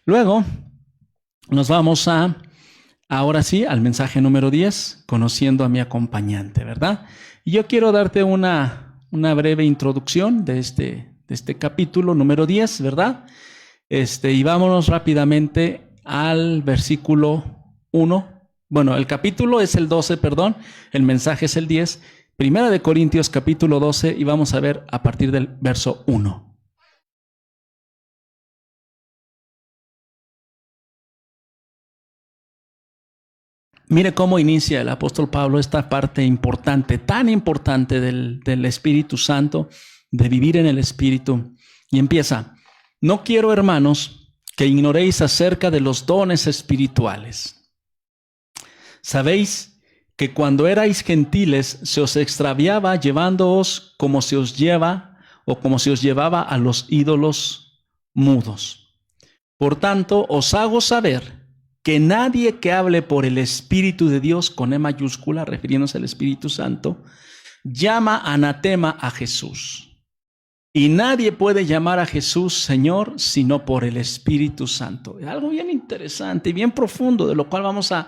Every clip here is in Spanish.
Luego nos vamos ahora sí, al mensaje número 10, conociendo a mi acompañante, ¿verdad? Y yo quiero darte una breve introducción de este capítulo número 10, ¿verdad? Y vámonos rápidamente al versículo 1. Bueno, el capítulo es el 12, perdón, el mensaje es el 10. Primera de Corintios capítulo 12 y vamos a ver a partir del verso 1. Mire cómo inicia el apóstol Pablo esta parte importante, tan importante del Espíritu Santo, de vivir en el Espíritu. Y empieza: no quiero, hermanos, que ignoréis acerca de los dones espirituales. Sabéis que cuando erais gentiles se os extraviaba llevándoos como se os lleva o como se os llevaba a los ídolos mudos. Por tanto, os hago saber que nadie que hable por el Espíritu de Dios, con E mayúscula, refiriéndose al Espíritu Santo, llama anatema a Jesús. Y nadie puede llamar a Jesús Señor sino por el Espíritu Santo. Es algo bien interesante y bien profundo, de lo cual vamos a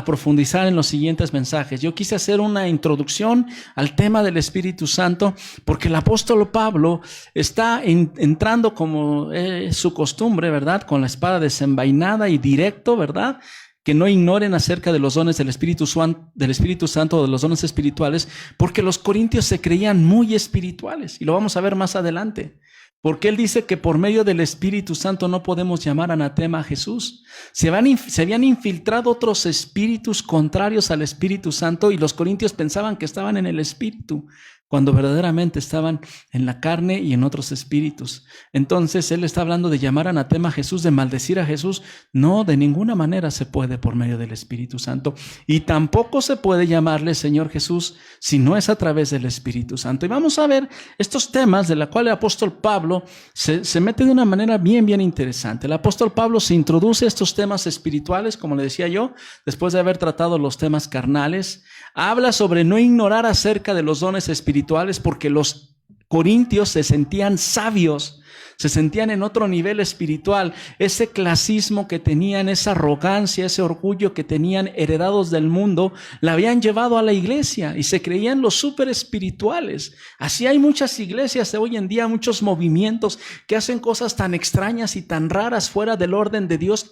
profundizar en los siguientes mensajes. Yo quise hacer una introducción al tema del Espíritu Santo porque el apóstol Pablo está entrando, como es su costumbre, ¿verdad?, con la espada desenvainada y directo, ¿verdad?, que no ignoren acerca de los dones del Espíritu Santo o de los dones espirituales, porque los corintios se creían muy espirituales, y lo vamos a ver más adelante. Porque él dice que por medio del Espíritu Santo no podemos llamar anatema a Jesús. Se habían infiltrado otros espíritus contrarios al Espíritu Santo y los corintios pensaban que estaban en el Espíritu, cuando verdaderamente estaban en la carne y en otros espíritus. Entonces él está hablando de llamar anatema a Jesús, de maldecir a Jesús. No, de ninguna manera se puede por medio del Espíritu Santo. Y tampoco se puede llamarle Señor Jesús si no es a través del Espíritu Santo. Y vamos a ver estos temas de la cual el apóstol Pablo se mete de una manera bien interesante. El apóstol Pablo se introduce a estos temas espirituales, como le decía yo, después de haber tratado los temas carnales. Habla sobre no ignorar acerca de los dones espirituales, porque los corintios se sentían sabios, se sentían en otro nivel espiritual. Ese clasismo que tenían, esa arrogancia, ese orgullo que tenían heredados del mundo, la habían llevado a la iglesia y se creían los súper espirituales. Así hay muchas iglesias de hoy en día, muchos movimientos que hacen cosas tan extrañas y tan raras fuera del orden de Dios.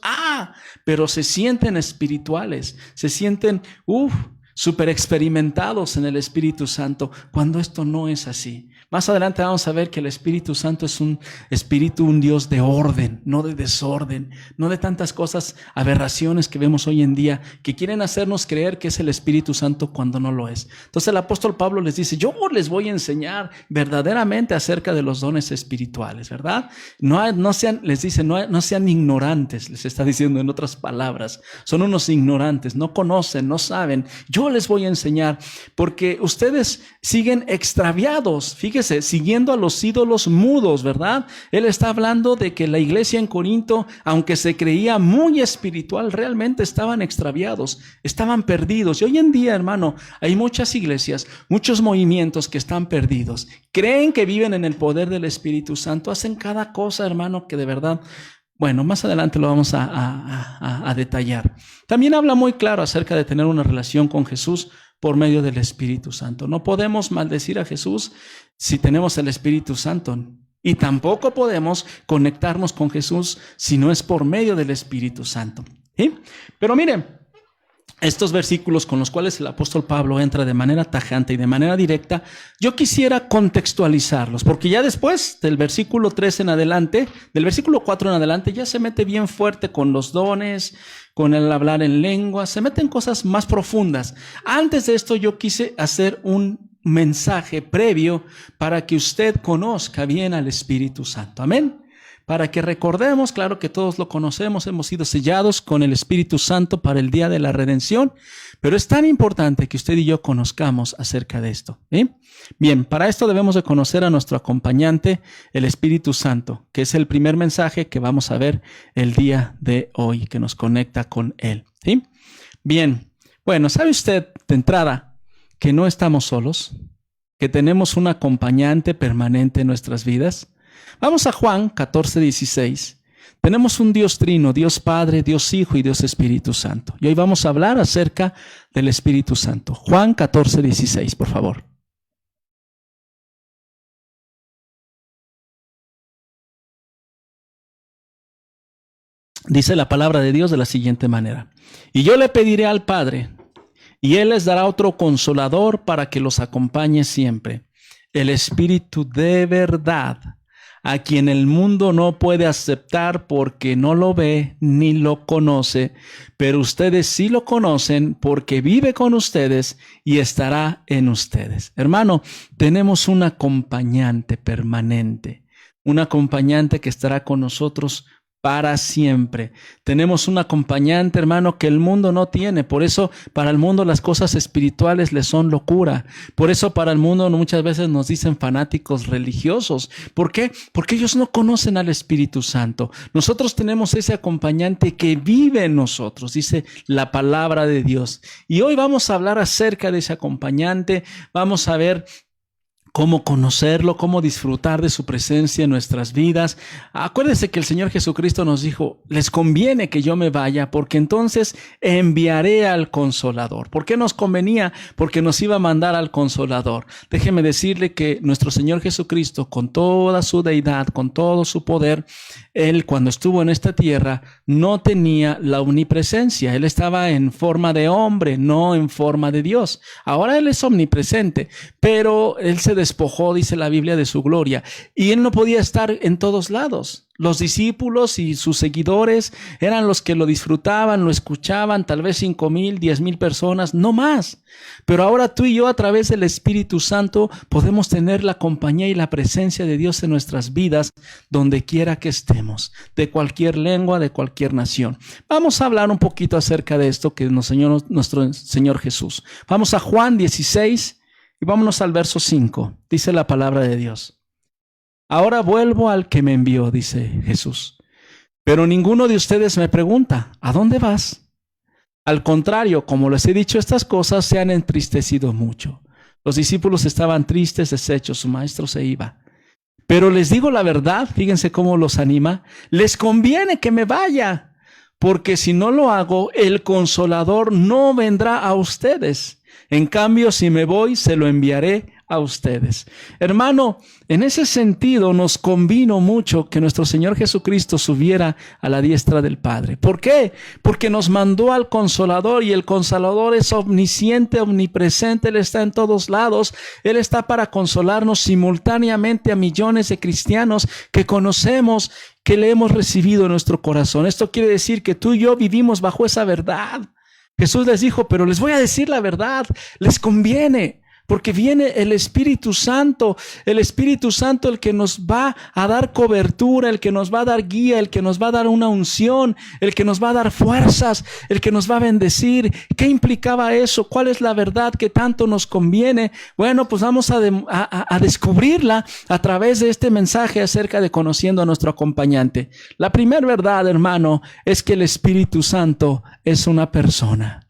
Pero se sienten espirituales, se sienten súper experimentados en el Espíritu Santo, cuando esto no es así. Más adelante vamos a ver que el Espíritu Santo es un espíritu, un Dios de orden, no de desorden, no de tantas cosas, aberraciones que vemos hoy en día, que quieren hacernos creer que es el Espíritu Santo cuando no lo es. Entonces el apóstol Pablo les dice: yo les voy a enseñar verdaderamente acerca de los dones espirituales, ¿verdad? No sean ignorantes, les está diciendo en otras palabras. Son unos ignorantes, no conocen, no saben. Yo les voy a enseñar, porque ustedes siguen extraviados, fíjese, siguiendo a los ídolos mudos, ¿verdad? Él está hablando de que la iglesia en Corinto, aunque se creía muy espiritual, realmente estaban extraviados, estaban perdidos. Y hoy en día, hermano, hay muchas iglesias, muchos movimientos que están perdidos. Creen que viven en el poder del Espíritu Santo, hacen cada cosa, hermano, que de verdad... Bueno, más adelante lo vamos a detallar. También habla muy claro acerca de tener una relación con Jesús por medio del Espíritu Santo. No podemos maldecir a Jesús si tenemos el Espíritu Santo. Y tampoco podemos conectarnos con Jesús si no es por medio del Espíritu Santo. ¿Sí? Pero miren, estos versículos con los cuales el apóstol Pablo entra de manera tajante y de manera directa, yo quisiera contextualizarlos, porque ya después del versículo 3 en adelante, del versículo 4 en adelante, ya se mete bien fuerte con los dones, con el hablar en lengua, se meten cosas más profundas. Antes de esto yo quise hacer un mensaje previo para que usted conozca bien al Espíritu Santo. Amén. Para que recordemos, claro que todos lo conocemos, hemos sido sellados con el Espíritu Santo para el día de la redención, pero es tan importante que usted y yo conozcamos acerca de esto. Bien, para esto debemos de conocer a nuestro acompañante, el Espíritu Santo, que es el primer mensaje que vamos a ver el día de hoy, que nos conecta con Él. ¿Sí? Bien, bueno, ¿sabe usted de entrada que no estamos solos? Que tenemos un acompañante permanente en nuestras vidas. Vamos a Juan 14:16 Tenemos un Dios trino, Dios Padre, Dios Hijo y Dios Espíritu Santo. Y hoy vamos a hablar acerca del Espíritu Santo. Juan 14:16, por favor. Dice la palabra de Dios de la siguiente manera: y yo le pediré al Padre, y Él les dará otro consolador para que los acompañe siempre, el Espíritu de verdad, a quien el mundo no puede aceptar porque no lo ve ni lo conoce, pero ustedes sí lo conocen porque vive con ustedes y estará en ustedes. Hermano, tenemos un acompañante permanente, un acompañante que estará con nosotros para siempre. Tenemos un acompañante, hermano, que el mundo no tiene. Por eso para el mundo las cosas espirituales le son locura. Por eso para el mundo muchas veces nos dicen fanáticos religiosos. ¿Por qué? Porque ellos no conocen al Espíritu Santo. Nosotros tenemos ese acompañante que vive en nosotros, dice la palabra de Dios. Y hoy vamos a hablar acerca de ese acompañante. Vamos a ver cómo conocerlo, cómo disfrutar de su presencia en nuestras vidas. Acuérdense que el Señor Jesucristo nos dijo: les conviene que yo me vaya, porque entonces enviaré al Consolador. ¿Por qué nos convenía? Porque nos iba a mandar al Consolador. Déjeme decirle que nuestro Señor Jesucristo, con toda su deidad, con todo su poder, Él cuando estuvo en esta tierra no tenía la omnipresencia. Él estaba en forma de hombre, no en forma de Dios. Ahora Él es omnipresente, pero Él se despojó, dice la Biblia, de su gloria, y Él no podía estar en todos lados. Los discípulos y sus seguidores eran los que lo disfrutaban, lo escuchaban, tal vez 5,000, 10,000 personas, no más. Pero ahora tú y yo, a través del Espíritu Santo, podemos tener la compañía y la presencia de Dios en nuestras vidas, donde quiera que estemos, de cualquier lengua, de cualquier nación. Vamos a hablar un poquito acerca de esto que nos enseñó nuestro Señor Jesús. Vamos a Juan 16 y vámonos al verso 5. Dice la palabra de Dios: ahora vuelvo al que me envió, dice Jesús. Pero ninguno de ustedes me pregunta: ¿a dónde vas? Al contrario, como les he dicho estas cosas, se han entristecido mucho. Los discípulos estaban tristes, deshechos, su maestro se iba. Pero les digo la verdad, fíjense cómo los anima: les conviene que me vaya, porque si no lo hago, el Consolador no vendrá a ustedes. En cambio, si me voy, se lo enviaré a ustedes. Hermano, en ese sentido nos convino mucho que nuestro Señor Jesucristo subiera a la diestra del Padre. ¿Por qué? Porque nos mandó al Consolador, y el Consolador es omnisciente, omnipresente. Él está en todos lados. Él está para consolarnos simultáneamente a millones de cristianos que conocemos, que le hemos recibido en nuestro corazón. Esto quiere decir que tú y yo vivimos bajo esa verdad. Jesús les dijo: pero les voy a decir la verdad, les conviene, porque viene el Espíritu Santo, el que nos va a dar cobertura, el que nos va a dar guía, el que nos va a dar una unción, el que nos va a dar fuerzas, el que nos va a bendecir. ¿Qué implicaba eso? ¿Cuál es la verdad que tanto nos conviene? Bueno, pues vamos a descubrirla a través de este mensaje acerca de conociendo a nuestro acompañante. La primera verdad, hermano, es que el Espíritu Santo es una persona.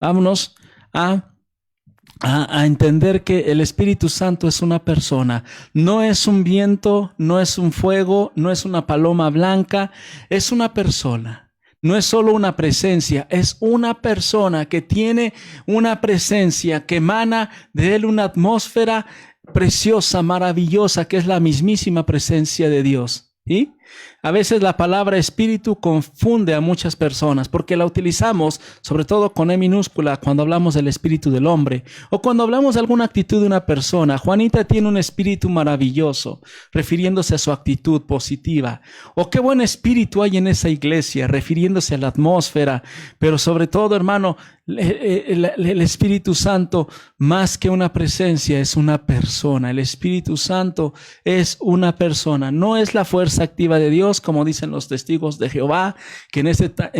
Vámonos a entender que el Espíritu Santo es una persona. No es un viento, no es un fuego, no es una paloma blanca, es una persona. No es solo una presencia, es una persona que tiene una presencia, que emana de él una atmósfera preciosa, maravillosa, que es la mismísima presencia de Dios. ¿Sí? A veces la palabra espíritu confunde a muchas personas porque la utilizamos sobre todo con E minúscula cuando hablamos del espíritu del hombre o cuando hablamos de alguna actitud de una persona. Juanita tiene un espíritu maravilloso, refiriéndose a su actitud positiva. O qué buen espíritu hay en esa iglesia, refiriéndose a la atmósfera. Pero sobre todo, hermano, el Espíritu Santo, más que una presencia, es una persona. El Espíritu Santo es una persona, no es la fuerza activa de Dios, como dicen los testigos de Jehová, que en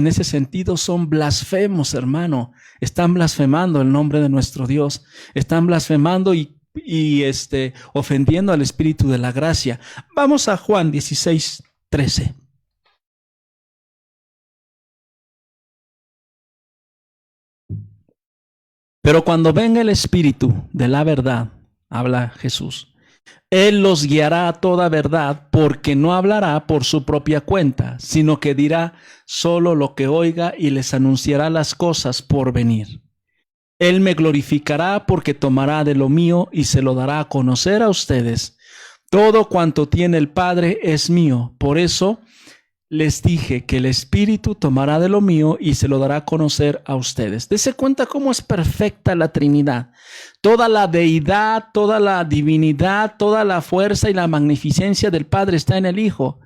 ese sentido son blasfemos, hermano. Están blasfemando el nombre de nuestro Dios, están blasfemando y ofendiendo al Espíritu de la gracia. Vamos a Juan 16:13. Pero cuando venga el Espíritu de la verdad, habla Jesús, Él los guiará a toda verdad, porque no hablará por su propia cuenta, sino que dirá solo lo que oiga y les anunciará las cosas por venir. Él me glorificará porque tomará de lo mío y se lo dará a conocer a ustedes. Todo cuanto tiene el Padre es mío. Por eso les dije que el Espíritu tomará de lo mío y se lo dará a conocer a ustedes. Dese cuenta cómo es perfecta la Trinidad. Toda la deidad, toda la divinidad, toda la fuerza y la magnificencia del Padre está en el Hijo.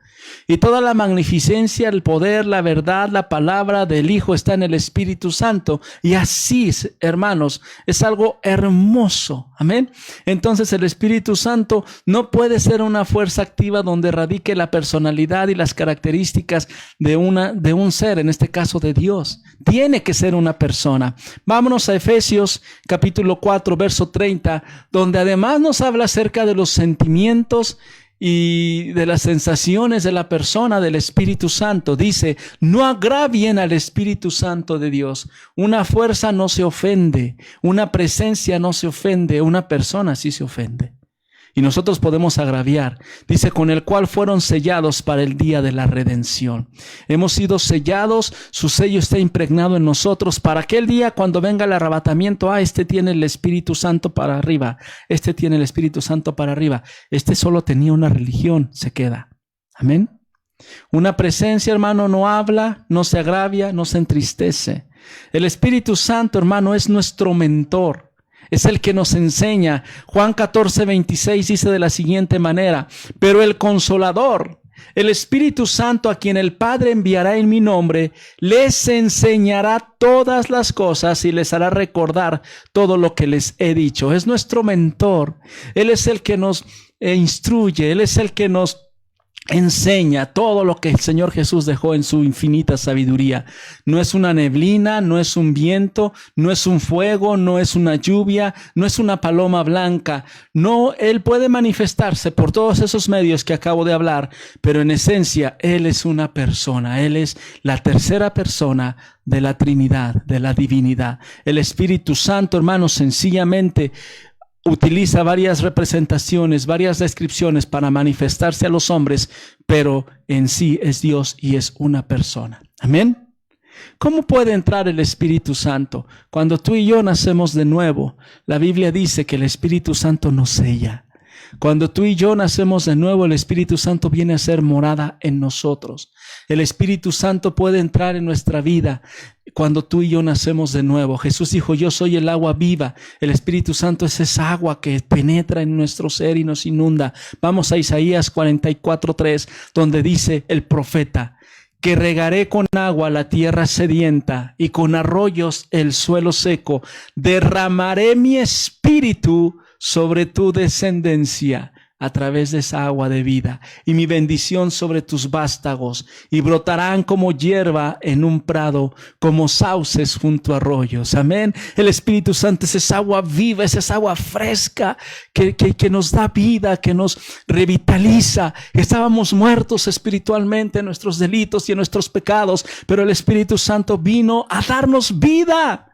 Y toda la magnificencia, el poder, la verdad, la palabra del Hijo está en el Espíritu Santo. Y así, hermanos, es algo hermoso. Amén. Entonces el Espíritu Santo no puede ser una fuerza activa donde radique la personalidad y las características de un ser, en este caso de Dios. Tiene que ser una persona. Vámonos a Efesios capítulo 4, verso 30, donde además nos habla acerca de los sentimientos y de las sensaciones de la persona del Espíritu Santo. Dice, no agravien al Espíritu Santo de Dios. Una fuerza no se ofende, una presencia no se ofende, una persona sí se ofende. Y nosotros podemos agraviar. Dice, con el cual fueron sellados para el día de la redención. Hemos sido sellados, su sello está impregnado en nosotros para aquel día cuando venga el arrebatamiento. Este tiene el Espíritu Santo para arriba. Este tiene el Espíritu Santo para arriba. Este solo tenía una religión, se queda. Amén. Una presencia, hermano, no habla, no se agravia, no se entristece. El Espíritu Santo, hermano, es nuestro mentor. Es el que nos enseña. Juan 14, 26 dice de la siguiente manera, pero el Consolador, el Espíritu Santo, a quien el Padre enviará en mi nombre, les enseñará todas las cosas y les hará recordar todo lo que les he dicho. Es nuestro mentor. Él es el que nos instruye. Él es el que nos enseña todo lo que el Señor Jesús dejó en su infinita sabiduría. No es una neblina, no es un viento, no es un fuego, no es una lluvia, no es una paloma blanca. No, Él puede manifestarse por todos esos medios que acabo de hablar, pero en esencia Él es una persona. Él es la tercera persona de la Trinidad, de la divinidad. El Espíritu Santo, hermanos, sencillamente utiliza varias representaciones, varias descripciones para manifestarse a los hombres, pero en sí es Dios y es una persona. Amén. ¿Cómo puede entrar el Espíritu Santo? Cuando tú y yo nacemos de nuevo, la Biblia dice que el Espíritu Santo nos sella. Cuando tú y yo nacemos de nuevo, el Espíritu Santo viene a ser morada en nosotros. El Espíritu Santo puede entrar en nuestra vida cuando tú y yo nacemos de nuevo. Jesús dijo, yo soy el agua viva. El Espíritu Santo es esa agua que penetra en nuestro ser y nos inunda. Vamos a Isaías 44:3, donde dice el profeta, que regaré con agua la tierra sedienta y con arroyos el suelo seco. Derramaré mi espíritu sobre tu descendencia a través de esa agua de vida, y mi bendición sobre tus vástagos, y brotarán como hierba en un prado, como sauces junto a arroyos. Amén. El Espíritu Santo es esa agua viva, es esa agua fresca que nos da vida, que nos revitaliza. Estábamos muertos espiritualmente en nuestros delitos y en nuestros pecados, pero el Espíritu Santo vino a darnos vida.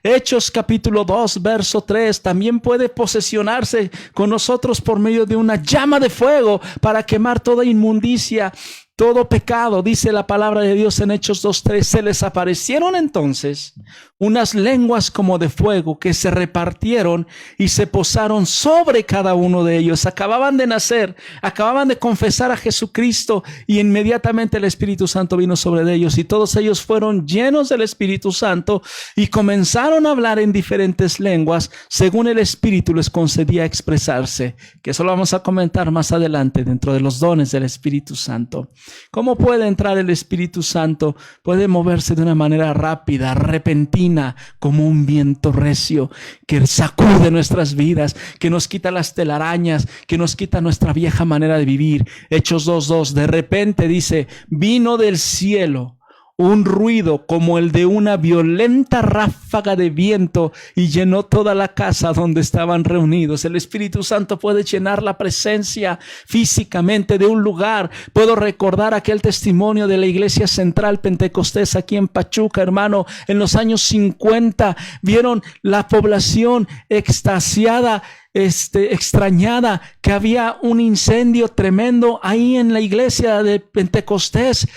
Hechos capítulo 2, verso 3, también puede posesionarse con nosotros por medio de una llama de fuego para quemar toda inmundicia, todo pecado. Dice la palabra de Dios en Hechos 2:3, se les aparecieron entonces unas lenguas como de fuego que se repartieron y se posaron sobre cada uno de ellos. Acababan de nacer, acababan de confesar a Jesucristo, y inmediatamente el Espíritu Santo vino sobre ellos, y todos ellos fueron llenos del Espíritu Santo y comenzaron a hablar en diferentes lenguas según el Espíritu les concedía expresarse, que eso lo vamos a comentar más adelante dentro de los dones del Espíritu Santo. ¿Cómo puede entrar el Espíritu Santo? Puede moverse de una manera rápida, repentina, como un viento recio que sacude nuestras vidas, que nos quita las telarañas, que nos quita nuestra vieja manera de vivir. Hechos 2:2, de repente dice, vino del cielo un ruido como el de una violenta ráfaga de viento y llenó toda la casa donde estaban reunidos. El Espíritu Santo puede llenar la presencia físicamente de un lugar. Puedo recordar aquel testimonio de la Iglesia Central Pentecostés aquí en Pachuca, hermano, en los años 50. Vieron la población extasiada, extrañada que había un incendio tremendo ahí en la iglesia de Pentecostés,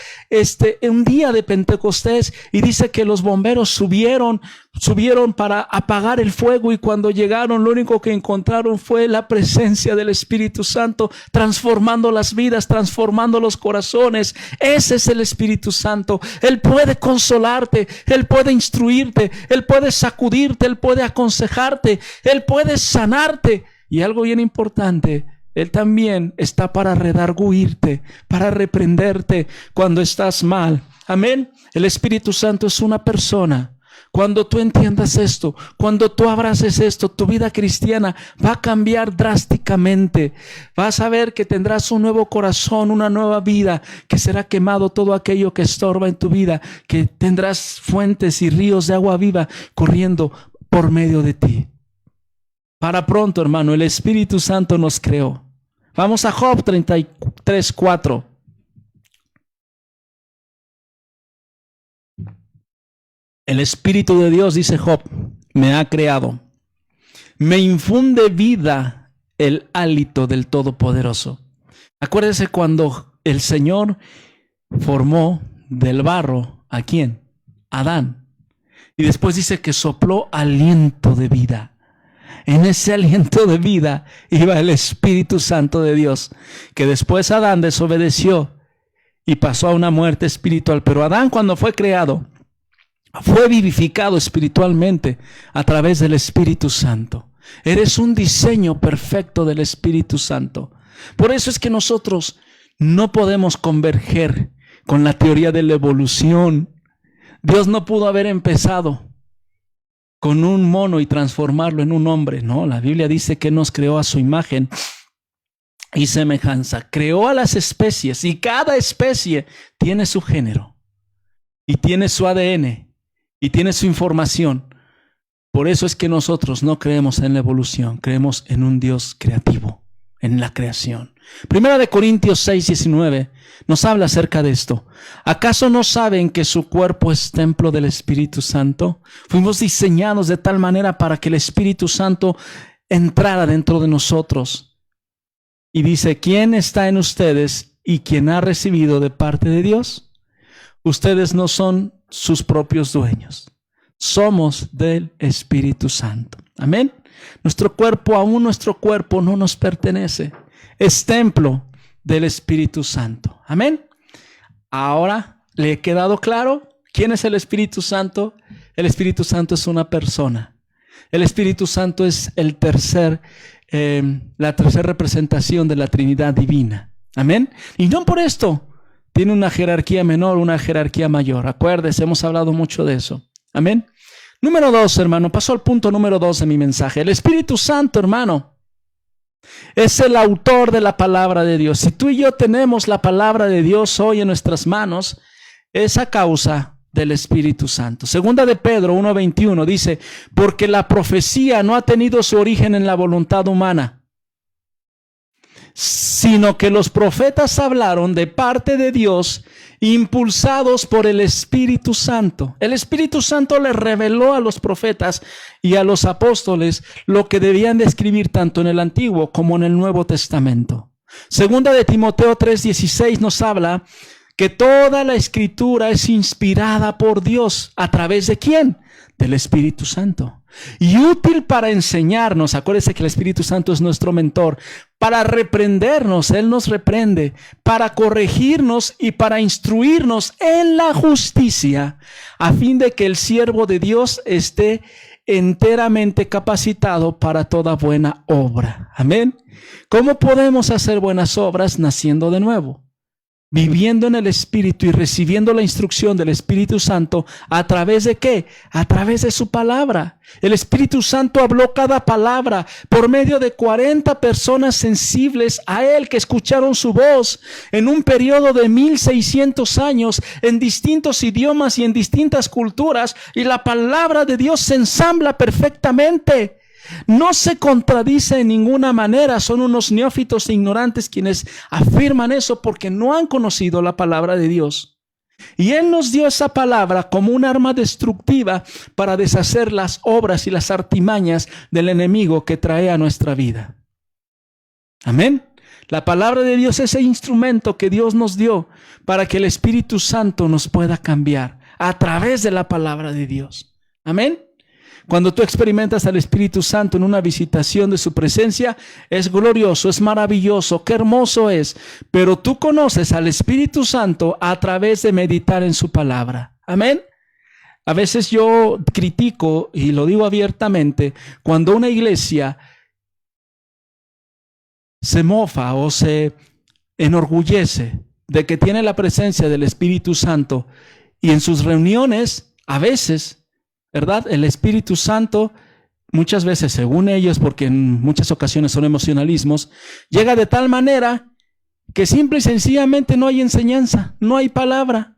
un día de Pentecostés, y dice que los bomberos subieron para apagar el fuego, y cuando llegaron lo único que encontraron fue la presencia del Espíritu Santo transformando las vidas, transformando los corazones. Ese es el Espíritu Santo. Él puede consolarte, Él puede instruirte, Él puede sacudirte, Él puede aconsejarte, Él puede sanarte, y algo bien importante, Él también está para redarguirte, para reprenderte cuando estás mal. Amén. El Espíritu Santo es una persona. Cuando tú entiendas esto, cuando tú abraces esto, tu vida cristiana va a cambiar drásticamente. Vas a ver que tendrás un nuevo corazón, una nueva vida, que será quemado todo aquello que estorba en tu vida, que tendrás fuentes y ríos de agua viva corriendo por medio de ti. Para pronto, hermano, el Espíritu Santo nos creó. Vamos a Job 33:4. El Espíritu de Dios, dice Job, me ha creado. Me infunde vida el hálito del Todopoderoso. Acuérdese cuando el Señor formó del barro, ¿a quién? Adán. Y después dice que sopló aliento de vida. En ese aliento de vida iba el Espíritu Santo de Dios, que después Adán desobedeció y pasó a una muerte espiritual. Pero Adán, cuando fue creado, fue vivificado espiritualmente a través del Espíritu Santo. Eres un diseño perfecto del Espíritu Santo. Por eso es que nosotros no podemos converger con la teoría de la evolución. Dios no pudo haber empezado con un mono y transformarlo en un hombre. No, la Biblia dice que nos creó a su imagen y semejanza. Creó a las especies, y cada especie tiene su género y tiene su ADN y tiene su información. Por eso es que nosotros no creemos en la evolución, creemos en un Dios creativo, en la creación. Primera de Corintios 6:19 nos habla acerca de esto. ¿Acaso no saben que su cuerpo es templo del Espíritu Santo? Fuimos diseñados de tal manera para que el Espíritu Santo entrara dentro de nosotros. Y dice, ¿quién está en ustedes y quién ha recibido de parte de Dios? Ustedes no son sus propios dueños. Somos del Espíritu Santo. Amén. Nuestro cuerpo, aún nuestro cuerpo no nos pertenece. Es templo del Espíritu Santo. Amén. Ahora, ¿le ha quedado claro quién es el Espíritu Santo? El Espíritu Santo es una persona. El Espíritu Santo es la tercera representación de la Trinidad divina. Amén. Y no por esto tiene una jerarquía menor, una jerarquía mayor. Acuérdese, hemos hablado mucho de eso. Amén. Número 2, hermano. Paso al punto número 2 de mi mensaje. El Espíritu Santo, hermano, es el autor de la palabra de Dios. Si tú y yo tenemos la palabra de Dios hoy en nuestras manos, es a causa del Espíritu Santo. Segunda de Pedro 1:21 dice, porque la profecía no ha tenido su origen en la voluntad humana, sino que los profetas hablaron de parte de Dios, impulsados por el Espíritu Santo. El Espíritu Santo le reveló a los profetas y a los apóstoles lo que debían de escribir tanto en el Antiguo como en el Nuevo Testamento. Segunda de Timoteo 3:16 nos habla que toda la Escritura es inspirada por Dios. ¿A través de quién? Del Espíritu Santo. Y útil para enseñarnos. Acuérdense que el Espíritu Santo es nuestro mentor. Para reprendernos, Él nos reprende. Para corregirnos y para instruirnos en la justicia, a fin de que el siervo de Dios esté enteramente capacitado para toda buena obra. Amén. ¿Cómo podemos hacer buenas obras? Naciendo de nuevo, viviendo en el Espíritu y recibiendo la instrucción del Espíritu Santo. ¿A través de qué? A través de su palabra. El Espíritu Santo habló cada palabra por medio de 40 personas sensibles a Él, que escucharon su voz en un periodo de 1600 años, en distintos idiomas y en distintas culturas, y la palabra de Dios se ensambla perfectamente. No se contradice en ninguna manera. Son unos neófitos e ignorantes quienes afirman eso porque no han conocido la palabra de Dios. Y Él nos dio esa palabra como un arma destructiva para deshacer las obras y las artimañas del enemigo que trae a nuestra vida. Amén. La palabra de Dios es ese instrumento que Dios nos dio para que el Espíritu Santo nos pueda cambiar a través de la palabra de Dios. Amén. Cuando tú experimentas al Espíritu Santo en una visitación de su presencia, es glorioso, es maravilloso, qué hermoso es. Pero tú conoces al Espíritu Santo a través de meditar en su palabra. Amén. A veces yo critico, y lo digo abiertamente, cuando una iglesia se mofa o se enorgullece de que tiene la presencia del Espíritu Santo y en sus reuniones, a veces, ¿verdad? El Espíritu Santo, muchas veces, según ellos, porque en muchas ocasiones son emocionalismos, llega de tal manera que simple y sencillamente no hay enseñanza, no hay palabra.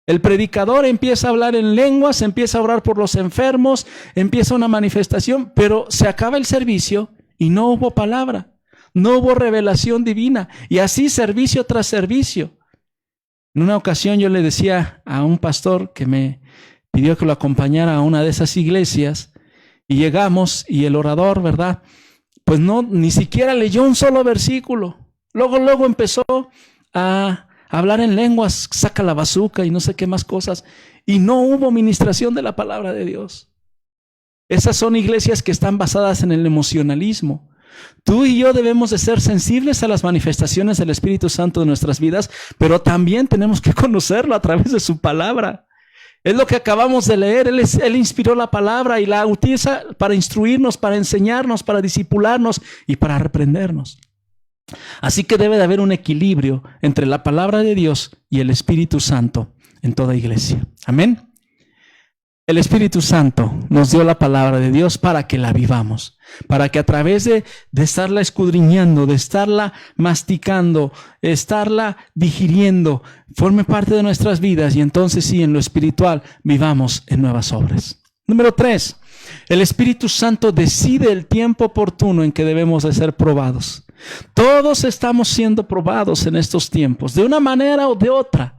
El predicador empieza a hablar en lenguas, empieza a orar por los enfermos, empieza una manifestación, pero se acaba el servicio y no hubo palabra. No hubo revelación divina, y así servicio tras servicio. En una ocasión yo le decía a un pastor que me pidió que lo acompañara a una de esas iglesias, y llegamos y el orador, ¿verdad? Pues no, ni siquiera leyó un solo versículo. Luego empezó a hablar en lenguas, saca la bazuca y no sé qué más cosas, y no hubo ministración de la palabra de Dios. Esas son iglesias que están basadas en el emocionalismo. Tú y yo debemos de ser sensibles a las manifestaciones del Espíritu Santo de nuestras vidas, pero también tenemos que conocerlo a través de su palabra. Es lo que acabamos de leer. Él inspiró la palabra y la utiliza para instruirnos, para enseñarnos, para discipularnos y para reprendernos. Así que debe de haber un equilibrio entre la palabra de Dios y el Espíritu Santo en toda iglesia. Amén. El Espíritu Santo nos dio la palabra de Dios para que la vivamos, para que a través de estarla escudriñando, de estarla masticando, estarla digiriendo, forme parte de nuestras vidas y entonces sí, en lo espiritual, vivamos en nuevas obras. Número 3, el Espíritu Santo decide el tiempo oportuno en que debemos de ser probados. Todos estamos siendo probados en estos tiempos, de una manera o de otra.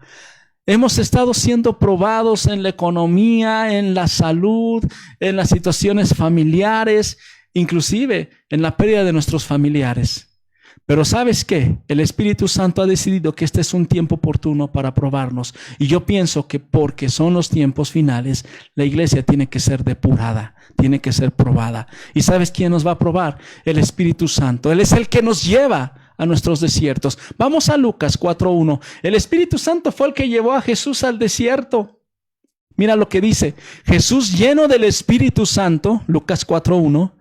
Hemos estado siendo probados en la economía, en la salud, en las situaciones familiares, inclusive en la pérdida de nuestros familiares. Pero ¿sabes qué? El Espíritu Santo ha decidido que este es un tiempo oportuno para probarnos. Y yo pienso que porque son los tiempos finales, la iglesia tiene que ser depurada, tiene que ser probada. ¿Y sabes quién nos va a probar? El Espíritu Santo. Él es el que nos lleva a nuestros desiertos. Vamos a Lucas 4:1. El Espíritu Santo fue el que llevó a Jesús al desierto. Mira lo que dice. Jesús, lleno del Espíritu Santo, Lucas 4:1,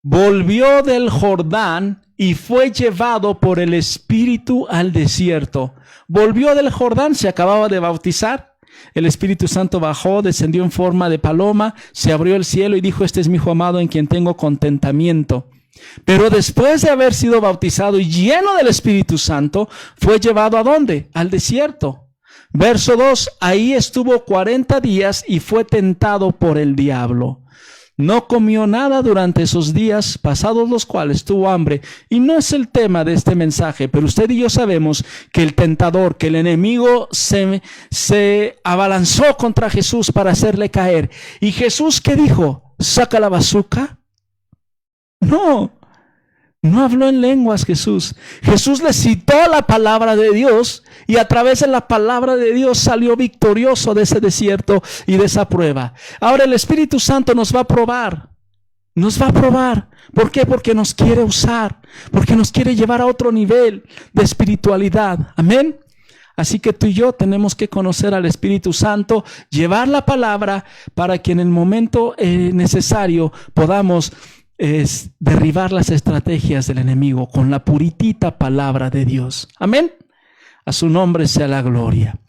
volvió del Jordán y fue llevado por el Espíritu al desierto. Volvió del Jordán, se acababa de bautizar. El Espíritu Santo bajó, descendió en forma de paloma, se abrió el cielo y dijo: este es mi Hijo amado en quien tengo contentamiento. Pero después de haber sido bautizado y lleno del Espíritu Santo, fue llevado ¿a dónde? Al desierto. Verso 2, ahí estuvo 40 días y fue tentado por el diablo. No comió nada durante esos días, pasados los cuales tuvo hambre. Y no es el tema de este mensaje, pero usted y yo sabemos que el tentador, que el enemigo se abalanzó contra Jesús para hacerle caer. ¿Y Jesús qué dijo? ¿Saca la bazuca? No habló en lenguas Jesús. Jesús le citó la palabra de Dios y a través de la palabra de Dios salió victorioso de ese desierto y de esa prueba. Ahora el Espíritu Santo nos va a probar. Nos va a probar. ¿Por qué? Porque nos quiere usar. Porque nos quiere llevar a otro nivel de espiritualidad. Amén. Así que tú y yo tenemos que conocer al Espíritu Santo, llevar la palabra para que en el momento necesario podamos derribar las estrategias del enemigo con la puritita palabra de Dios. Amén. A su nombre sea la gloria.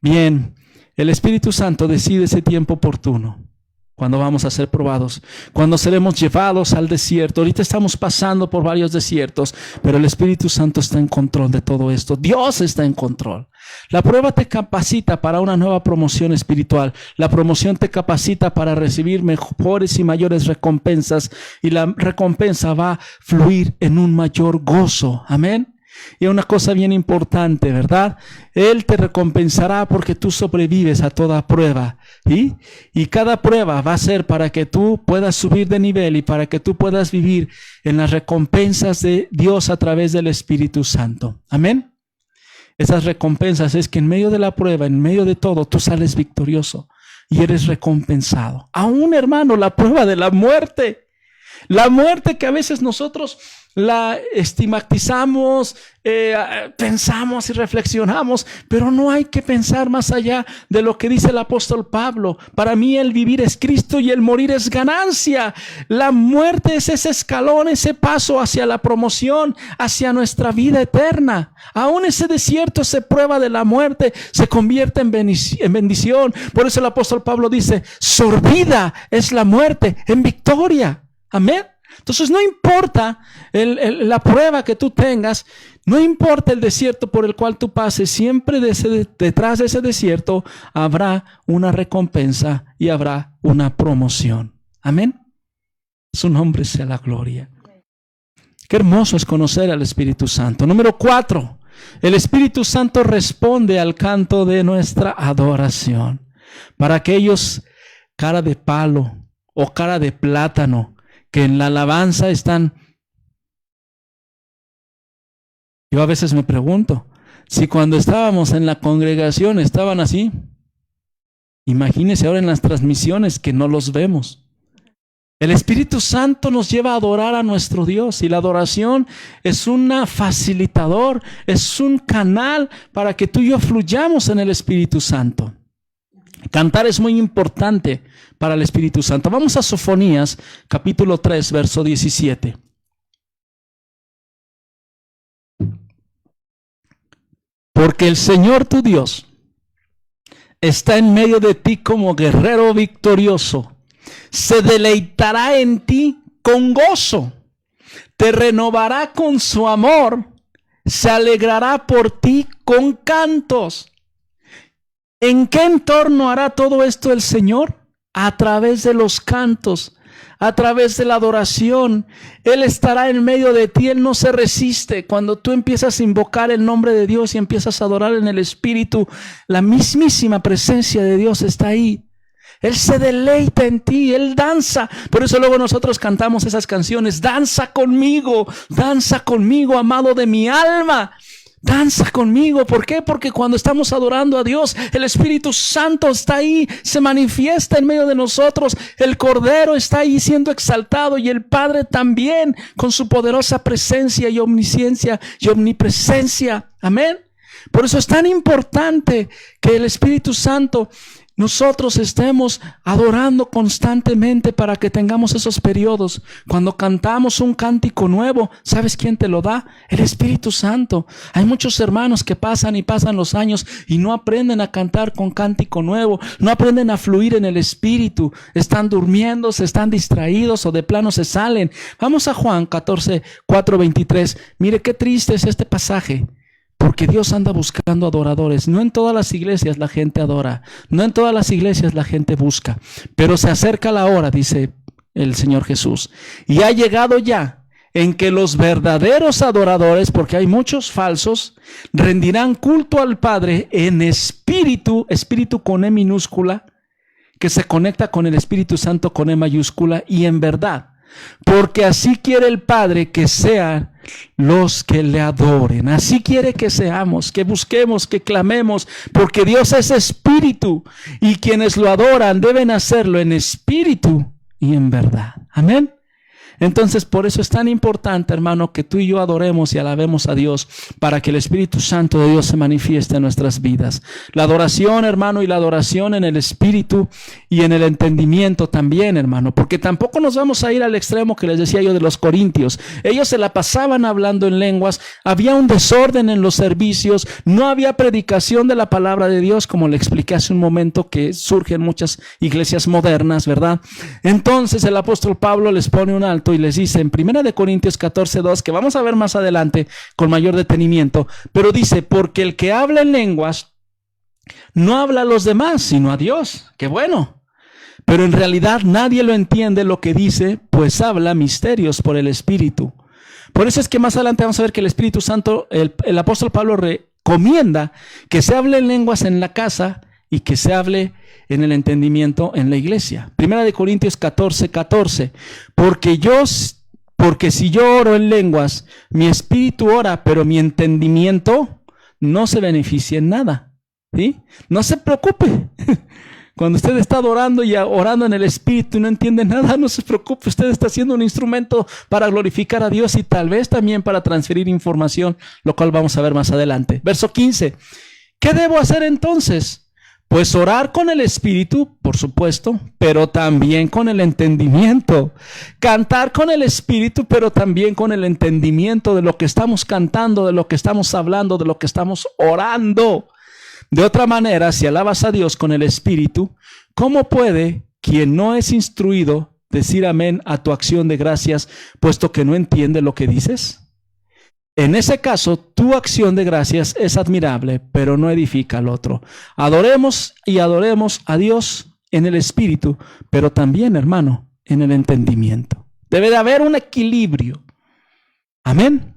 Bien, el Espíritu Santo decide ese tiempo oportuno. Cuando vamos a ser probados, cuando seremos llevados al desierto. Ahorita estamos pasando por varios desiertos, pero el Espíritu Santo está en control de todo esto. Dios está en control. La prueba te capacita para una nueva promoción espiritual. La promoción te capacita para recibir mejores y mayores recompensas, y la recompensa va a fluir en un mayor gozo. Amén. Y una cosa bien importante, ¿verdad? Él te recompensará porque tú sobrevives a toda prueba. ¿Sí? Y cada prueba va a ser para que tú puedas subir de nivel y para que tú puedas vivir en las recompensas de Dios a través del Espíritu Santo. Amén. Esas recompensas es que en medio de la prueba, en medio de todo, tú sales victorioso y eres recompensado. Aún, hermano, la prueba de la muerte. La muerte que a veces nosotros la estigmatizamos, pensamos y reflexionamos, pero no hay que pensar más allá de lo que dice el apóstol Pablo. Para mí el vivir es Cristo y el morir es ganancia. La muerte es ese escalón, ese paso hacia la promoción, hacia nuestra vida eterna. Aún ese desierto, esa prueba de la muerte se convierte en bendición. Por eso el apóstol Pablo dice, sorbida es la muerte en victoria. Amén. Entonces no importa la prueba que tú tengas, no importa el desierto por el cual tú pases, siempre detrás de ese desierto habrá una recompensa y habrá una promoción. Amén. Su nombre sea la gloria. Qué hermoso es conocer al Espíritu Santo. Número 4, el Espíritu Santo responde al canto de nuestra adoración. Para aquellos cara de palo o cara de plátano, que en la alabanza están. Yo a veces me pregunto, si cuando estábamos en la congregación estaban así, imagínense ahora en las transmisiones que no los vemos. El Espíritu Santo nos lleva a adorar a nuestro Dios y la adoración es un facilitador, es un canal para que tú y yo fluyamos en el Espíritu Santo. Cantar es muy importante para el Espíritu Santo. Vamos a Sofonías, capítulo 3, verso 17. Porque el Señor tu Dios está en medio de ti como guerrero victorioso. Se deleitará en ti con gozo. Te renovará con su amor. Se alegrará por ti con cantos. ¿En qué entorno hará todo esto el Señor? A través de los cantos, a través de la adoración. Él estará en medio de ti, Él no se resiste. Cuando tú empiezas a invocar el nombre de Dios y empiezas a adorar en el Espíritu, la mismísima presencia de Dios está ahí. Él se deleita en ti, Él danza. Por eso luego nosotros cantamos esas canciones. Danza conmigo, amado de mi alma. Danza conmigo. ¿Por qué? Porque cuando estamos adorando a Dios, el Espíritu Santo está ahí, se manifiesta en medio de nosotros. El Cordero está ahí siendo exaltado y el Padre también con su poderosa presencia y omnisciencia y omnipresencia. Amén. Por eso es tan importante que el Espíritu Santo nosotros estemos adorando constantemente para que tengamos esos periodos. Cuando cantamos un cántico nuevo, ¿sabes quién te lo da? El Espíritu Santo. Hay muchos hermanos que pasan y pasan los años y no aprenden a cantar con cántico nuevo, no aprenden a fluir en el Espíritu. Están durmiendo, se están distraídos o de plano se salen. Vamos a Juan 14, 4, 23. Mire qué triste es este pasaje. Porque Dios anda buscando adoradores. No en todas las iglesias la gente adora. No en todas las iglesias la gente busca. Pero se acerca la hora, dice el Señor Jesús. Y ha llegado ya en que los verdaderos adoradores, porque hay muchos falsos, rendirán culto al Padre en espíritu, espíritu con E minúscula, que se conecta con el Espíritu Santo con E mayúscula, y en verdad. Porque así quiere el Padre que sean los que le adoren. Así quiere que seamos, que busquemos, que clamemos, porque Dios es espíritu y quienes lo adoran deben hacerlo en espíritu y en verdad. Amén. Entonces, por eso es tan importante, hermano, que tú y yo adoremos y alabemos a Dios para que el Espíritu Santo de Dios se manifieste en nuestras vidas. La adoración, hermano, y la adoración en el Espíritu y en el entendimiento también, hermano, porque tampoco nos vamos a ir al extremo que les decía yo de los corintios. Ellos se la pasaban hablando en lenguas, había un desorden en los servicios, no había predicación de la palabra de Dios, como le expliqué hace un momento que surge en muchas iglesias modernas, ¿verdad? Entonces el apóstol Pablo les pone un alto y les dice en 1 Corintios 14:2, que vamos a ver más adelante con mayor detenimiento, pero dice, porque el que habla en lenguas no habla a los demás, sino a Dios. ¡Qué bueno! Pero en realidad nadie lo entiende lo que dice, pues habla misterios por el Espíritu. Por eso es que más adelante vamos a ver que el Espíritu Santo, el apóstol Pablo recomienda que se hable en lenguas en la casa y que se hable en el entendimiento en la iglesia. Primera de Corintios 14:14. Porque si yo oro en lenguas, mi espíritu ora, pero mi entendimiento no se beneficia en nada. ¿Sí? No se preocupe. Cuando usted está orando y orando en el Espíritu y no entiende nada, no se preocupe. Usted está siendo un instrumento para glorificar a Dios y tal vez también para transferir información, lo cual vamos a ver más adelante. Verso 15. ¿Qué debo hacer entonces? Pues orar con el Espíritu, por supuesto, pero también con el entendimiento. Cantar con el Espíritu, pero también con el entendimiento de lo que estamos cantando, de lo que estamos hablando, de lo que estamos orando. De otra manera, si alabas a Dios con el Espíritu, ¿cómo puede quien no es instruido decir amén a tu acción de gracias, puesto que no entiende lo que dices? En ese caso, tu acción de gracias es admirable, pero no edifica al otro. Adoremos a Dios en el Espíritu, pero también, hermano, en el entendimiento. Debe de haber un equilibrio. Amén.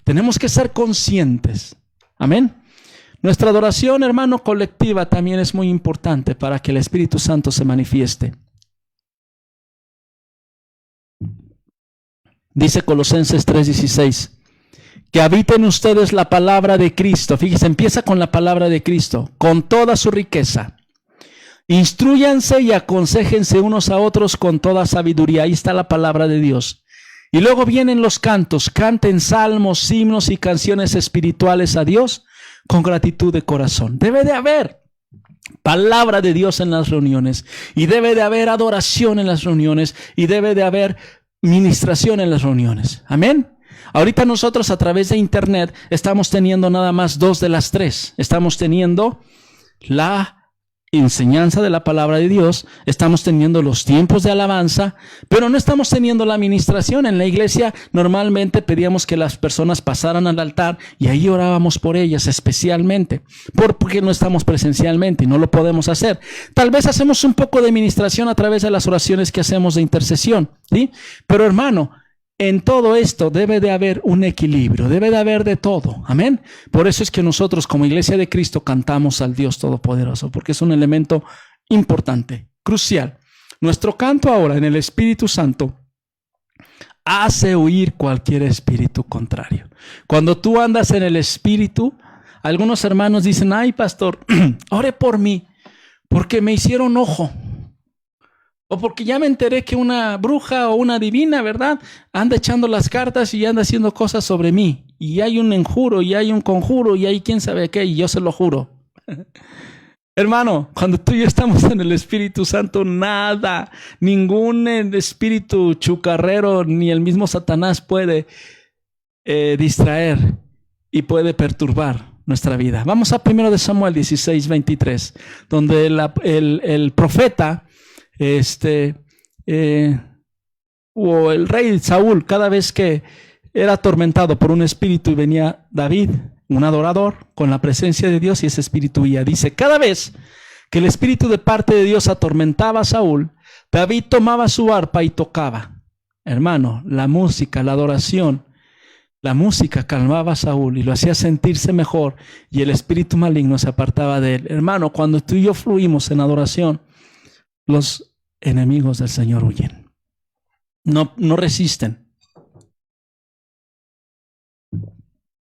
Tenemos que ser conscientes. Amén. Nuestra adoración, hermano, colectiva también es muy importante para que el Espíritu Santo se manifieste. Dice Colosenses 3:16, que habiten ustedes la palabra de Cristo. Fíjense, empieza con la palabra de Cristo, con toda su riqueza. Instrúyanse y aconséjense unos a otros con toda sabiduría. Ahí está la palabra de Dios. Y luego vienen los cantos. Canten salmos, himnos y canciones espirituales a Dios con gratitud de corazón. Debe de haber palabra de Dios en las reuniones, y debe de haber adoración en las reuniones, y debe de haber ministración en las reuniones. Amén. Ahorita nosotros a través de internet estamos teniendo nada más 2 de las 3. Estamos teniendo la enseñanza de la palabra de Dios, estamos teniendo los tiempos de alabanza, pero no estamos teniendo la administración. En la iglesia normalmente pedíamos que las personas pasaran al altar y ahí orábamos por ellas especialmente, porque no estamos presencialmente y no lo podemos hacer. Tal vez hacemos un poco de administración a través de las oraciones que hacemos de intercesión, ¿sí? Pero hermano, en todo esto debe de haber un equilibrio, debe de haber de todo. Amén. Por eso es que nosotros como Iglesia de Cristo cantamos al Dios Todopoderoso, porque es un elemento importante, crucial. Nuestro canto ahora en el Espíritu Santo hace huir cualquier espíritu contrario. Cuando tú andas en el Espíritu, algunos hermanos dicen, ay pastor, ore por mí, porque me hicieron ojo. O porque ya me enteré que una bruja o una divina, ¿verdad?, anda echando las cartas y anda haciendo cosas sobre mí. Y hay un enjuro, y hay un conjuro, y hay quién sabe qué, y yo se lo juro. Hermano, cuando tú y yo estamos en el Espíritu Santo, nada, ningún espíritu chucarrero, ni el mismo Satanás puede distraer y puede perturbar nuestra vida. Vamos a 1 Samuel 16:23, donde el profeta o el rey Saúl, cada vez que era atormentado por un espíritu y venía David, un adorador, con la presencia de Dios, y ese espíritu huía. Dice, cada vez que el espíritu de parte de Dios atormentaba a Saúl, David tomaba su arpa y tocaba. Hermano, la música, la adoración, la música calmaba a Saúl y lo hacía sentirse mejor, y el espíritu maligno se apartaba de él. Hermano, cuando tú y yo fluimos en adoración, los enemigos del Señor huyen. No resisten.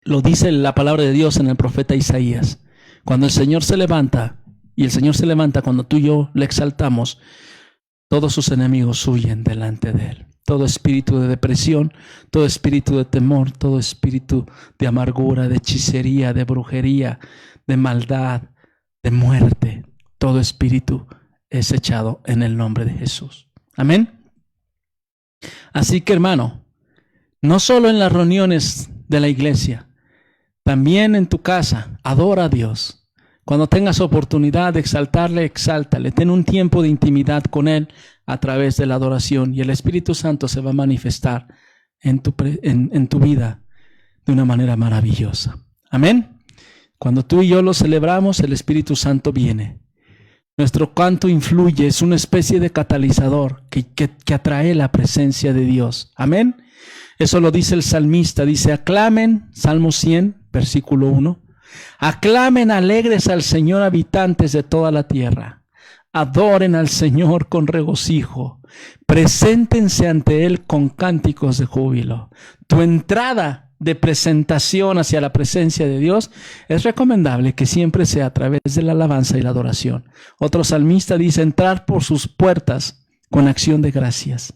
Lo dice la palabra de Dios en el profeta Isaías. Cuando el Señor se levanta, y el Señor se levanta cuando tú y yo le exaltamos, todos sus enemigos huyen delante de él. Todo espíritu de depresión, todo espíritu de temor, todo espíritu de amargura, de hechicería, de brujería, de maldad, de muerte, todo espíritu es echado en el nombre de Jesús. Amén. Así que, hermano, no solo en las reuniones de la iglesia, también en tu casa, adora a Dios. Cuando tengas oportunidad de exaltarle, exáltale. Ten un tiempo de intimidad con Él a través de la adoración, y el Espíritu Santo se va a manifestar en tu vida de una manera maravillosa. Amén. Cuando tú y yo lo celebramos, el Espíritu Santo viene. Nuestro canto influye, es una especie de catalizador que atrae la presencia de Dios. Amén. Eso lo dice el salmista. Dice, aclamen, Salmo 100, versículo 1. Aclamen alegres al Señor, habitantes de toda la tierra. Adoren al Señor con regocijo. Preséntense ante Él con cánticos de júbilo. Tu entrada de presentación hacia la presencia de Dios es recomendable que siempre sea a través de la alabanza y la adoración. Otro salmista dice, entrar por sus puertas con acción de gracias.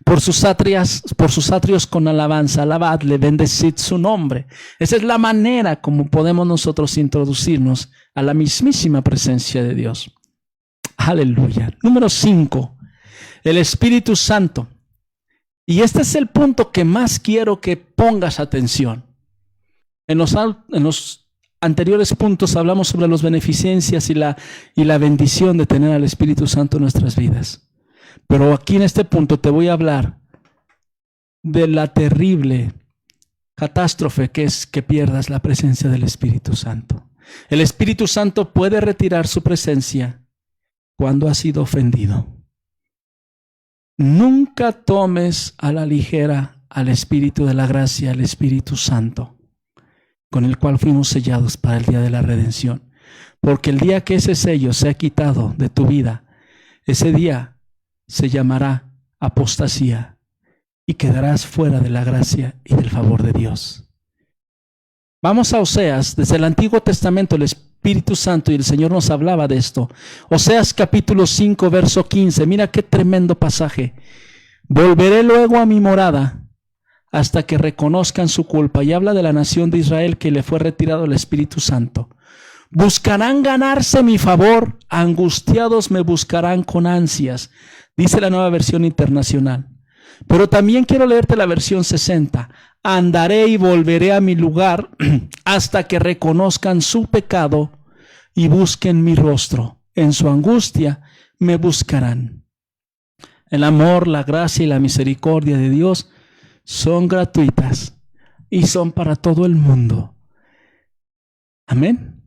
Por sus atrios con alabanza, alabadle, bendecid su nombre. Esa es la manera como podemos nosotros introducirnos a la mismísima presencia de Dios. Aleluya. Número 5, el Espíritu Santo. Y este es el punto que más quiero que pongas atención. En los anteriores puntos hablamos sobre las beneficencias y la bendición de tener al Espíritu Santo en nuestras vidas. Pero aquí en este punto te voy a hablar de la terrible catástrofe que es que pierdas la presencia del Espíritu Santo. El Espíritu Santo puede retirar su presencia cuando ha sido ofendido. Nunca tomes a la ligera al Espíritu de la gracia, al Espíritu Santo, con el cual fuimos sellados para el día de la redención. Porque el día que ese sello sea quitado de tu vida, ese día se llamará apostasía y quedarás fuera de la gracia y del favor de Dios. Vamos a Oseas. Desde el Antiguo Testamento el Espíritu Santo y el Señor nos hablaba de esto. Oseas capítulo 5, verso 15. Mira qué tremendo pasaje. Volveré luego a mi morada hasta que reconozcan su culpa. Y habla de la nación de Israel que le fue retirado el Espíritu Santo. Buscarán ganarse mi favor, angustiados me buscarán con ansias. Dice la Nueva Versión Internacional. Pero también quiero leerte la versión 60. Andaré y volveré a mi lugar hasta que reconozcan su pecado y busquen mi rostro. En su angustia me buscarán. El amor, la gracia y la misericordia de Dios son gratuitas y son para todo el mundo. Amén.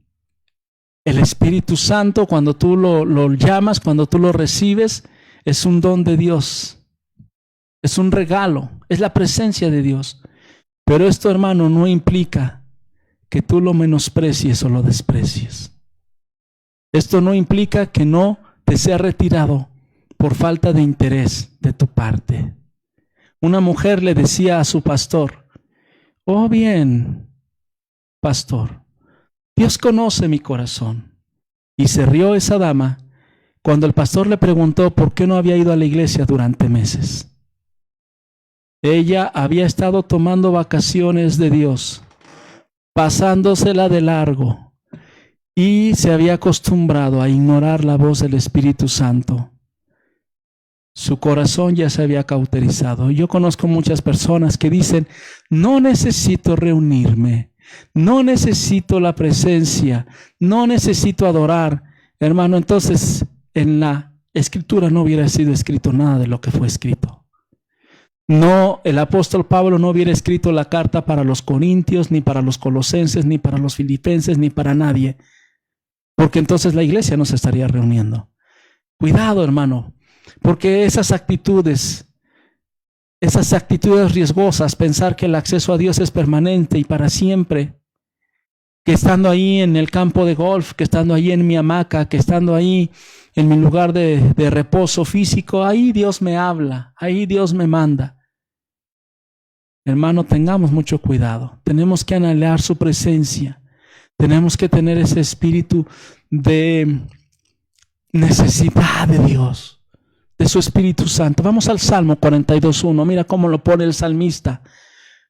El Espíritu Santo, cuando tú lo llamas, cuando tú lo recibes, es un don de Dios. Es un regalo, es la presencia de Dios. Pero esto, hermano, no implica que tú lo menosprecies o lo desprecies. Esto no implica que no te sea retirado por falta de interés de tu parte. Una mujer le decía a su pastor, oh bien, pastor, Dios conoce mi corazón. Y se rió esa dama cuando el pastor le preguntó por qué no había ido a la iglesia durante meses. Ella había estado tomando vacaciones de Dios, pasándosela de largo, y se había acostumbrado a ignorar la voz del Espíritu Santo. Su corazón ya se había cauterizado. Yo conozco muchas personas que dicen, no necesito reunirme, no necesito la presencia, no necesito adorar. Hermano, entonces en la Escritura no hubiera sido escrito nada de lo que fue escrito. No, el apóstol Pablo no hubiera escrito la carta para los corintios, ni para los colosenses, ni para los filipenses, ni para nadie. Porque entonces la iglesia no se estaría reuniendo. Cuidado, hermano, porque esas actitudes riesgosas, pensar que el acceso a Dios es permanente y para siempre, que estando ahí en el campo de golf, que estando ahí en mi hamaca, que estando ahí en mi lugar de reposo físico, ahí Dios me habla, ahí Dios me manda. Hermano, tengamos mucho cuidado. Tenemos que anhelar su presencia. Tenemos que tener ese espíritu de necesidad de Dios, de su Espíritu Santo. Vamos al Salmo 42:1. Mira cómo lo pone el salmista.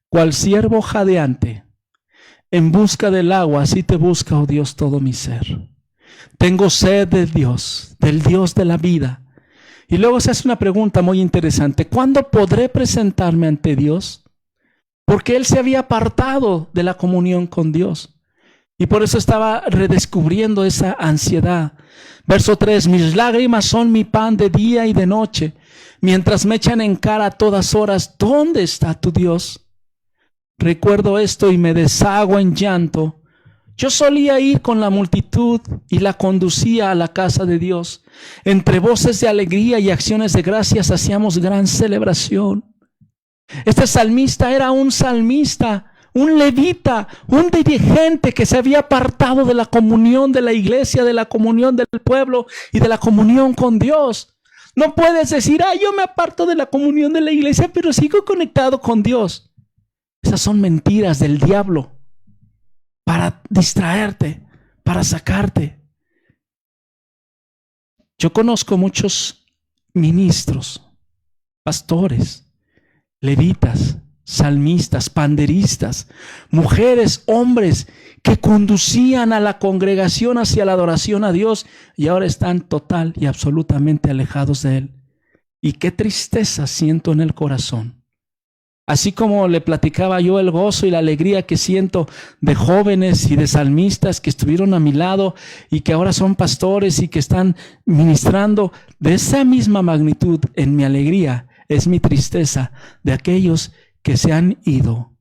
Cual siervo jadeante en busca del agua, así te busca, oh Dios, todo mi ser. Tengo sed de Dios, del Dios de la vida. Y luego se hace una pregunta muy interesante. ¿Cuándo podré presentarme ante Dios? Porque él se había apartado de la comunión con Dios. Y por eso estaba redescubriendo esa ansiedad. Verso 3, mis lágrimas son mi pan de día y de noche, mientras me echan en cara a todas horas, ¿dónde está tu Dios? Recuerdo esto y me deshago en llanto. Yo solía ir con la multitud y la conducía a la casa de Dios. Entre voces de alegría y acciones de gracias hacíamos gran celebración. Este salmista era un salmista, un levita, un dirigente que se había apartado de la comunión de la iglesia, de la comunión del pueblo y de la comunión con Dios. No puedes decir, yo me aparto de la comunión de la iglesia, pero sigo conectado con Dios. Esas son mentiras del diablo para distraerte, para sacarte. Yo conozco muchos ministros, pastores, levitas, salmistas, panderistas, mujeres, hombres que conducían a la congregación hacia la adoración a Dios y ahora están total y absolutamente alejados de Él. Y qué tristeza siento en el corazón. Así como le platicaba yo el gozo y la alegría que siento de jóvenes y de salmistas que estuvieron a mi lado y que ahora son pastores y que están ministrando, de esa misma magnitud en mi alegría es mi tristeza de aquellos que se han ido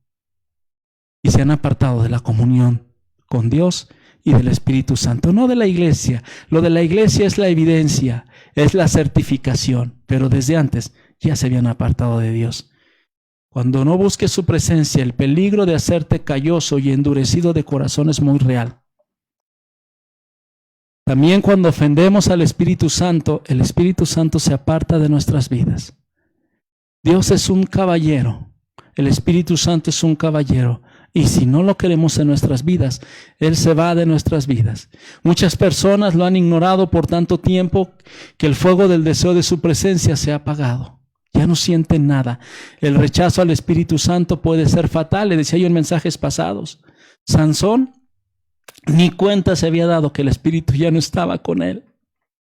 y se han apartado de la comunión con Dios y del Espíritu Santo, no de la iglesia. Lo de la iglesia es la evidencia, es la certificación, pero desde antes ya se habían apartado de Dios. Cuando no busques su presencia, el peligro de hacerte calloso y endurecido de corazón es muy real. También cuando ofendemos al Espíritu Santo, el Espíritu Santo se aparta de nuestras vidas. Dios es un caballero, el Espíritu Santo es un caballero, y si no lo queremos en nuestras vidas, Él se va de nuestras vidas. Muchas personas lo han ignorado por tanto tiempo que el fuego del deseo de su presencia se ha apagado. Ya no sienten nada. El rechazo al Espíritu Santo puede ser fatal. Le decía yo en mensajes pasados. Sansón ni cuenta se había dado que el Espíritu ya no estaba con él.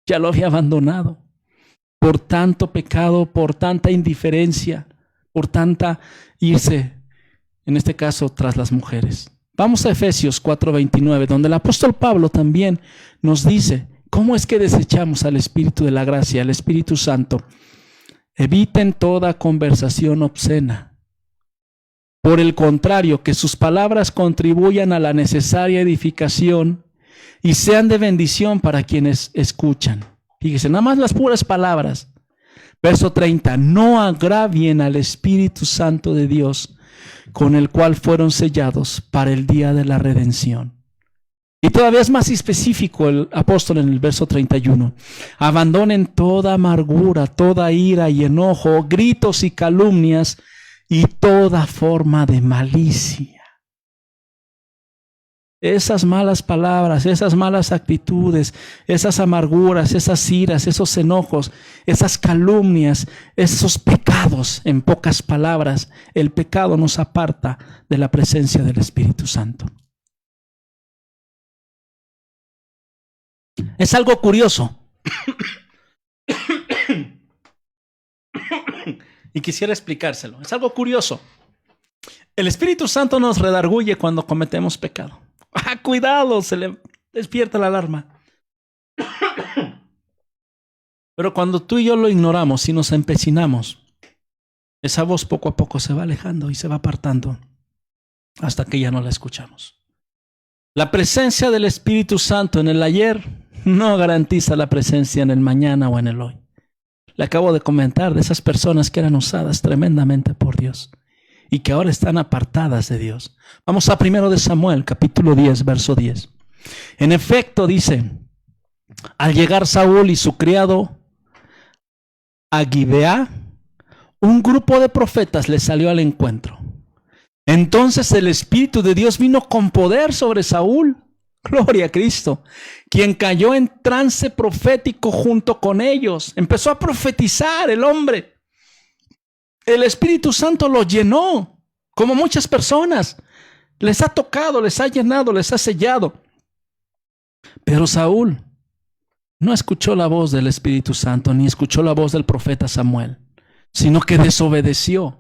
Ya lo había abandonado. Por tanto pecado, por tanta indiferencia, por tanta irse, en este caso, tras las mujeres. Vamos a Efesios 4:29, donde el apóstol Pablo también nos dice cómo es que desechamos al Espíritu de la gracia, al Espíritu Santo. Eviten toda conversación obscena. Por el contrario, que sus palabras contribuyan a la necesaria edificación y sean de bendición para quienes escuchan. Fíjese, nada más las puras palabras. Verso 30, no agravien al Espíritu Santo de Dios, con el cual fueron sellados para el día de la redención. Y todavía es más específico el apóstol en el verso 31. Abandonen toda amargura, toda ira y enojo, gritos y calumnias y toda forma de malicia. Esas malas palabras, esas malas actitudes, esas amarguras, esas iras, esos enojos, esas calumnias, esos pecados, en pocas palabras, el pecado nos aparta de la presencia del Espíritu Santo. Es algo curioso. Y quisiera explicárselo. Es algo curioso. El Espíritu Santo nos redarguye cuando cometemos pecado. Cuidado, se le despierta la alarma. Pero cuando tú y yo lo ignoramos y nos empecinamos, esa voz poco a poco se va alejando y se va apartando hasta que ya no la escuchamos. La presencia del Espíritu Santo en el ayer no garantiza la presencia en el mañana o en el hoy. Le acabo de comentar de esas personas que eran usadas tremendamente por Dios y que ahora están apartadas de Dios. Vamos a 1 de Samuel, capítulo 10, verso 10. En efecto, dice, al llegar Saúl y su criado a Gibeá, un grupo de profetas le salió al encuentro. Entonces el Espíritu de Dios vino con poder sobre Saúl, gloria a Cristo, quien cayó en trance profético junto con ellos. Empezó a profetizar el hombre. El Espíritu Santo lo llenó, como muchas personas. Les ha tocado, les ha llenado, les ha sellado. Pero Saúl no escuchó la voz del Espíritu Santo, ni escuchó la voz del profeta Samuel, sino que desobedeció.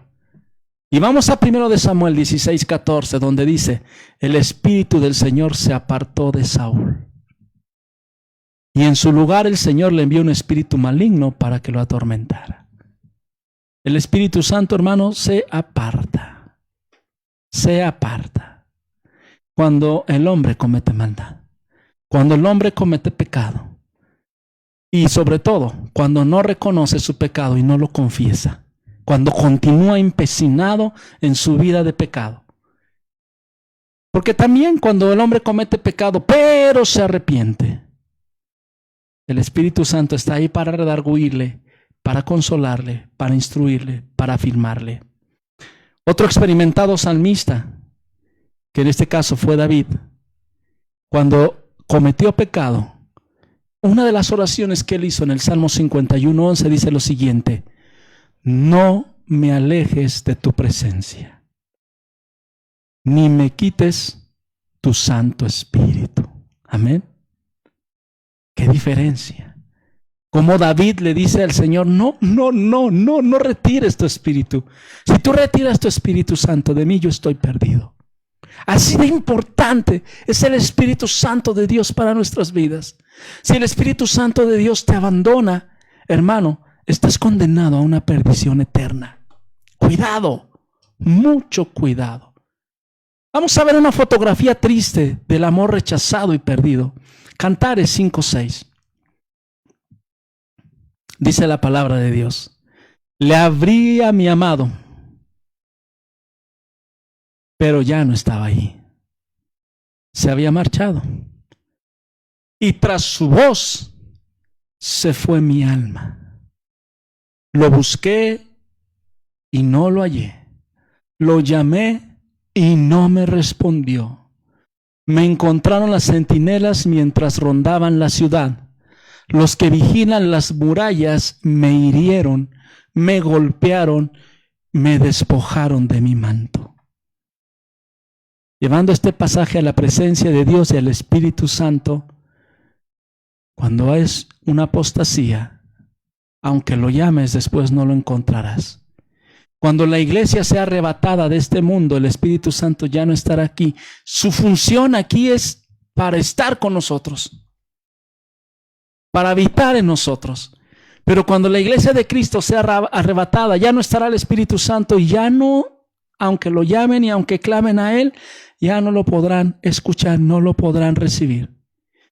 Y vamos a 1 de Samuel 16:14, donde dice, el Espíritu del Señor se apartó de Saúl. Y en su lugar el Señor le envió un espíritu maligno para que lo atormentara. El Espíritu Santo, hermano, se aparta. Se aparta. Cuando el hombre comete maldad. Cuando el hombre comete pecado. Y sobre todo, cuando no reconoce su pecado y no lo confiesa. cuando continúa empecinado en su vida de pecado. Porque también cuando el hombre comete pecado, pero se arrepiente, el Espíritu Santo está ahí para redarguirle, para consolarle, para instruirle, para afirmarle. Otro experimentado salmista, que en este caso fue David, cuando cometió pecado, una de las oraciones que él hizo en el Salmo 51:11 dice lo siguiente: no me alejes de tu presencia, ni me quites tu Santo Espíritu. Amén. ¿Qué diferencia? Como David le dice al Señor: no retires tu espíritu. Si tú retiras tu Espíritu Santo de mí, yo estoy perdido. Así de importante es el Espíritu Santo de Dios para nuestras vidas. Si el Espíritu Santo de Dios te abandona, hermano, estás condenado a una perdición eterna. Cuidado, mucho cuidado. Vamos a ver una fotografía triste del amor rechazado y perdido. Cantares 5:6. Dice la palabra de Dios: le abrí a mi amado, pero ya no estaba ahí. Se había marchado. Y tras su voz se fue mi alma. Lo busqué y no lo hallé. Lo llamé y no me respondió. Me encontraron las centinelas mientras rondaban la ciudad. Los que vigilan las murallas me hirieron, me golpearon, me despojaron de mi manto. Llevando este pasaje a la presencia de Dios y al Espíritu Santo, cuando es una apostasía, aunque lo llames, después no lo encontrarás. Cuando la iglesia sea arrebatada de este mundo, el Espíritu Santo ya no estará aquí. Su función aquí es para estar con nosotros, para habitar en nosotros. Pero cuando la iglesia de Cristo sea arrebatada, ya no estará el Espíritu Santo y ya no, aunque lo llamen y aunque clamen a Él, ya no lo podrán escuchar, no lo podrán recibir.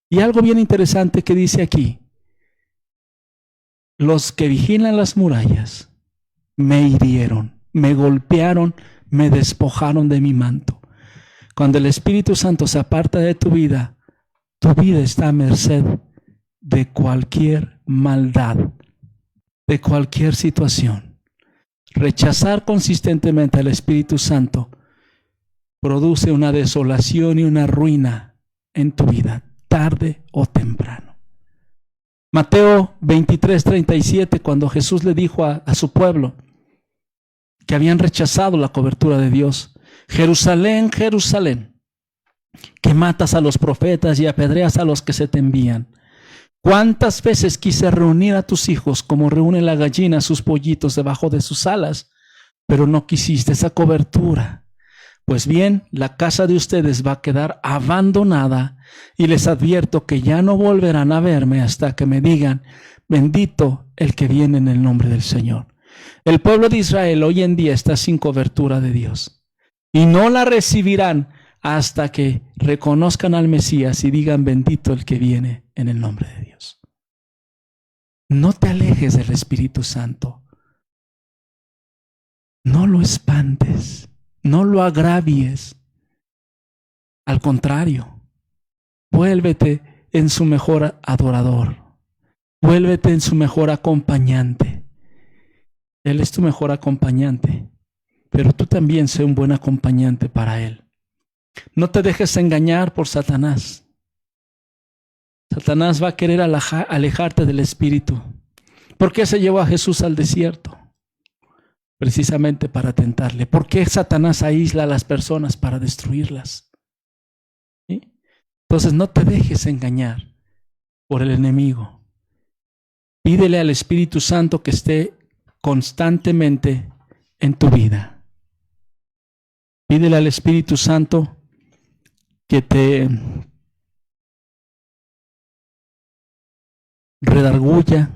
Y algo bien interesante que dice aquí: los que vigilan las murallas me hirieron, me golpearon, me despojaron de mi manto. Cuando el Espíritu Santo se aparta de tu vida está a merced de cualquier maldad, de cualquier situación. Rechazar consistentemente al Espíritu Santo produce una desolación y una ruina en tu vida, tarde o temprano. Mateo 23:37, cuando Jesús le dijo a su pueblo que habían rechazado la cobertura de Dios: Jerusalén, Jerusalén, que matas a los profetas y apedreas a los que se te envían. ¿Cuántas veces quise reunir a tus hijos como reúne la gallina a sus pollitos debajo de sus alas? Pero no quisiste esa cobertura. Pues bien, la casa de ustedes va a quedar abandonada, y les advierto que ya no volverán a verme hasta que me digan: bendito el que viene en el nombre del Señor. El pueblo de Israel hoy en día está sin cobertura de Dios, y no la recibirán hasta que reconozcan al Mesías y digan: bendito el que viene en el nombre de Dios. No te alejes del Espíritu Santo. No lo espantes. No lo agravies. Al contrario, vuélvete en su mejor adorador. Vuélvete en su mejor acompañante. Él es tu mejor acompañante, pero tú también sé un buen acompañante para Él. No te dejes engañar por Satanás. Satanás va a querer alejarte del Espíritu. ¿Por qué se llevó a Jesús al desierto? Precisamente para tentarle. ¿Por qué Satanás aísla a las personas? Para destruirlas. ¿Sí? Entonces no te dejes engañar por el enemigo. Pídele al Espíritu Santo que esté constantemente en tu vida. Pídele al Espíritu Santo que te redarguya,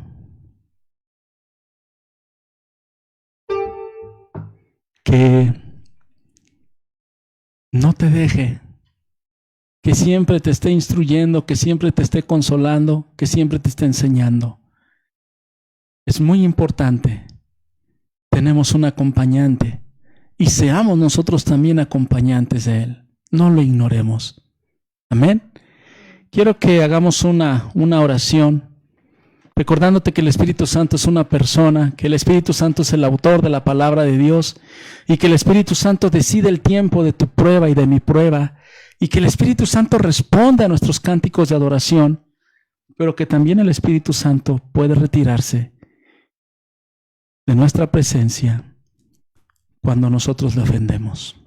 que no te deje, que siempre te esté instruyendo, que siempre te esté consolando, que siempre te esté enseñando. Es muy importante tenemos un acompañante y seamos nosotros también acompañantes de Él. No lo ignoremos. Amén. Quiero que hagamos una oración, recordándote que el Espíritu Santo es una persona, que el Espíritu Santo es el autor de la palabra de Dios y que el Espíritu Santo decide el tiempo de tu prueba y de mi prueba y que el Espíritu Santo responde a nuestros cánticos de adoración, pero que también el Espíritu Santo puede retirarse de nuestra presencia cuando nosotros le ofendemos.